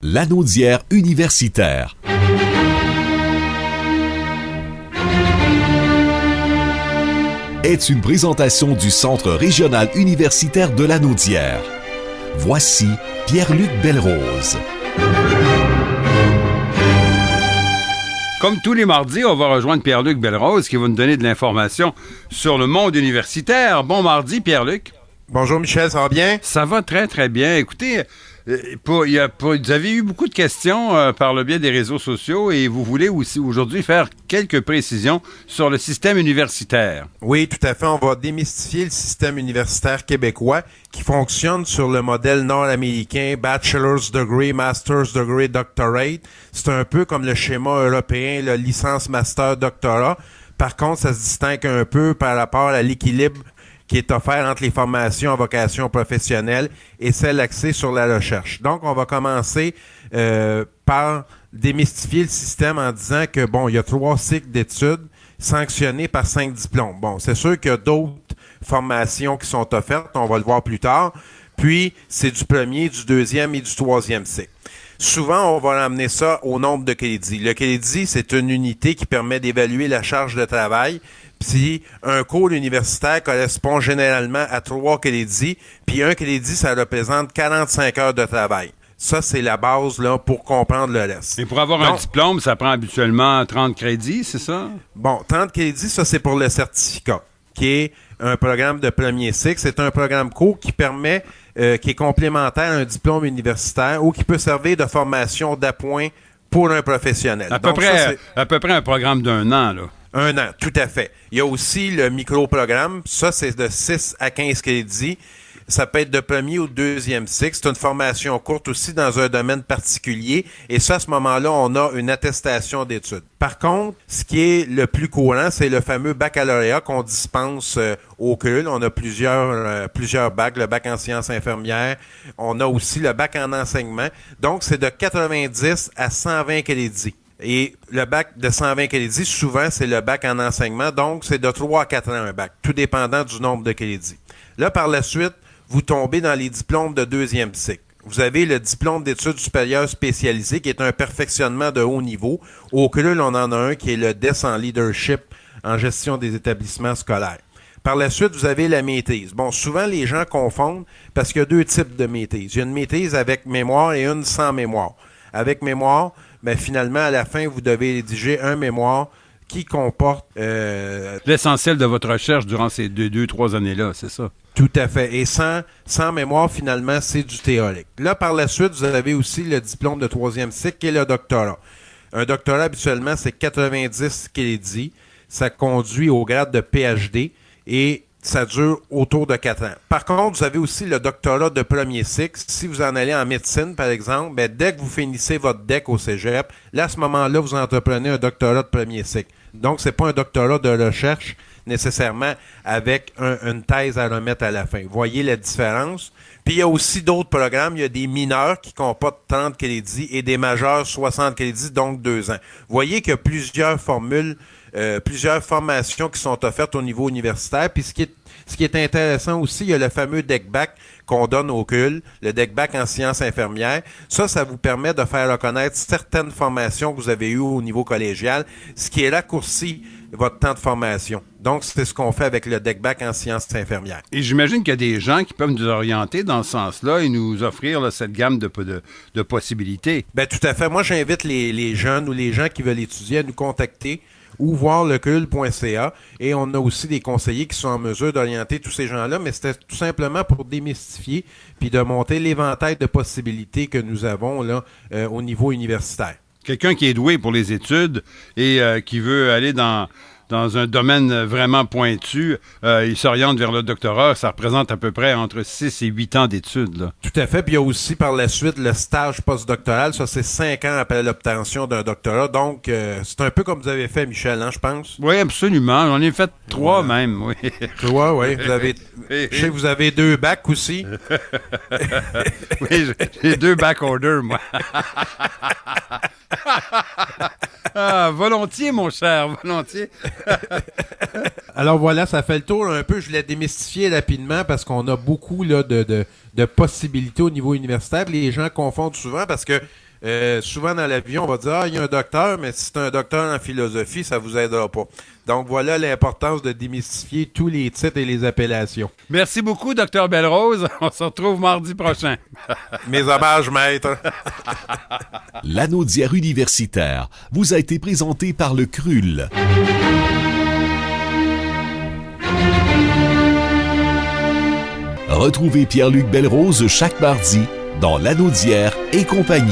Lanaudière universitaire. Est une présentation du Centre régional universitaire de Lanaudière. Voici Pierre-Luc Belrose. Comme tous les mardis, on va rejoindre Pierre-Luc Belrose qui va nous donner de l'information sur le monde universitaire. Bon mardi, Pierre-Luc. Bonjour Michel, ça va bien? Ça va très, très bien. Écoutez, vous avez eu beaucoup de questions par le biais des réseaux sociaux et vous voulez aussi aujourd'hui faire quelques précisions sur le système universitaire. Oui, tout à fait. On va démystifier le système universitaire québécois qui fonctionne sur le modèle nord-américain Bachelor's Degree, Master's Degree, Doctorate. C'est un peu comme le schéma européen, la licence, master, doctorat. Par contre, ça se distingue un peu par rapport à l'équilibre qui est offert entre les formations en vocation professionnelle et celles axées sur la recherche. Donc, on va commencer par démystifier le système en disant que, bon, il y a 3 cycles d'études sanctionnés par 5 diplômes. Bon, c'est sûr qu'il y a d'autres formations qui sont offertes, on va le voir plus tard. Puis, c'est du premier, du deuxième et du troisième cycle. Souvent, on va amener ça au nombre de crédits. Le crédit, c'est une unité qui permet d'évaluer la charge de travail. Puis, un cours universitaire correspond généralement à 3 crédits. Puis, un crédit, ça représente 45 heures de travail. Ça, c'est la base là pour comprendre le reste. Et pour avoir un diplôme, ça prend habituellement 30 crédits, c'est ça? Bon, 30 crédits, ça, c'est pour le certificat, qui est un programme de premier cycle. C'est un programme court qui permet, qui est complémentaire à un diplôme universitaire ou qui peut servir de formation d'appoint pour un professionnel. À peu près un programme d'1 an, là. 1 an, tout à fait. Il y a aussi le micro-programme. Ça, c'est de 6 à 15 crédits. Ça peut être de premier ou de deuxième cycle. C'est une formation courte aussi dans un domaine particulier. Et ça, à ce moment-là, on a une attestation d'études. Par contre, ce qui est le plus courant, c'est le fameux baccalauréat qu'on dispense au CRUL. On a plusieurs bacs. Le bac en sciences infirmières. On a aussi le bac en enseignement. Donc, c'est de 90 à 120 crédits. Et le bac de 120 crédits, souvent, c'est le bac en enseignement. Donc, c'est de 3 à 4 ans un bac, tout dépendant du nombre de crédits. Là, par la suite, vous tombez dans les diplômes de deuxième cycle. Vous avez le diplôme d'études supérieures spécialisées qui est un perfectionnement de haut niveau. Au CRUL, on en a un qui est le DES en leadership en gestion des établissements scolaires. Par la suite, vous avez la maîtrise. Bon, souvent, les gens confondent parce qu'il y a 2 types de maîtrise. Il y a une maîtrise avec mémoire et une sans mémoire. Avec mémoire, finalement, à la fin, vous devez rédiger un mémoire qui comporte... l'essentiel de votre recherche durant ces 2-3 années-là, c'est ça? Tout à fait. Et sans mémoire, finalement, c'est du théorique. Là, par la suite, vous avez aussi le diplôme de 3e cycle qui est le doctorat. Un doctorat, habituellement, c'est 90 crédits. Ça conduit au grade de PhD et ça dure autour de 4 ans. Par contre, vous avez aussi le doctorat de premier cycle. Si vous en allez en médecine, par exemple, dès que vous finissez votre DEC au cégep, là, à ce moment-là, vous entreprenez un doctorat de premier cycle. Donc, c'est pas un doctorat de recherche nécessairement avec une thèse à remettre à la fin. Vous voyez la différence? Puis, il y a aussi d'autres programmes. Il y a des mineurs qui comportent 30 crédits et des majeurs 60 crédits, donc 2 ans. Vous voyez qu'il y a plusieurs formules, plusieurs formations qui sont offertes au niveau universitaire. Puis, ce qui est intéressant aussi, il y a le fameux DEC-BAC qu'on donne au CUL, le DEC-BAC en sciences infirmières. Ça vous permet de faire reconnaître certaines formations que vous avez eues au niveau collégial, ce qui est raccourci votre temps de formation. Donc, c'est ce qu'on fait avec le DEC-BAC en sciences infirmières. Et j'imagine qu'il y a des gens qui peuvent nous orienter dans ce sens-là et nous offrir là, cette gamme de possibilités. Tout à fait. Moi, j'invite les jeunes ou les gens qui veulent étudier à nous contacter ou voir lecul.ca. Et on a aussi des conseillers qui sont en mesure d'orienter tous ces gens-là, mais c'était tout simplement pour démystifier puis de monter l'éventail de possibilités que nous avons là au niveau universitaire. Quelqu'un qui est doué pour les études et qui veut aller dans un domaine vraiment pointu, il s'oriente vers le doctorat. Ça représente à peu près entre 6 et 8 ans d'études, là. Tout à fait. Puis il y a aussi par la suite le stage postdoctoral. Ça, c'est 5 ans après l'obtention d'un doctorat. Donc, c'est un peu comme vous avez fait, Michel, hein, je pense? Oui, absolument. J'en ai fait 3 même, oui. 3, oui. Vous avez, je sais que vous avez 2 bacs aussi. Oui, j'ai 2 back orders, moi. Volontiers, mon cher, volontiers. Alors voilà, ça fait le tour un peu. Je l'ai démystifié rapidement parce qu'on a beaucoup là, de possibilités au niveau universitaire. Les gens confondent souvent parce que Souvent dans l'avion, on va dire « Ah, il y a un docteur », mais si c'est un docteur en philosophie, ça vous aidera pas. Donc voilà l'importance de démystifier tous les titres et les appellations. Merci beaucoup, Dr Belle-Rose. On se retrouve mardi prochain. Mes hommages, maître. Lanaudière universitaire vous a été présenté par le CRUL. Retrouvez Pierre-Luc Belle-Rose chaque mardi dans Lanaudière et compagnie.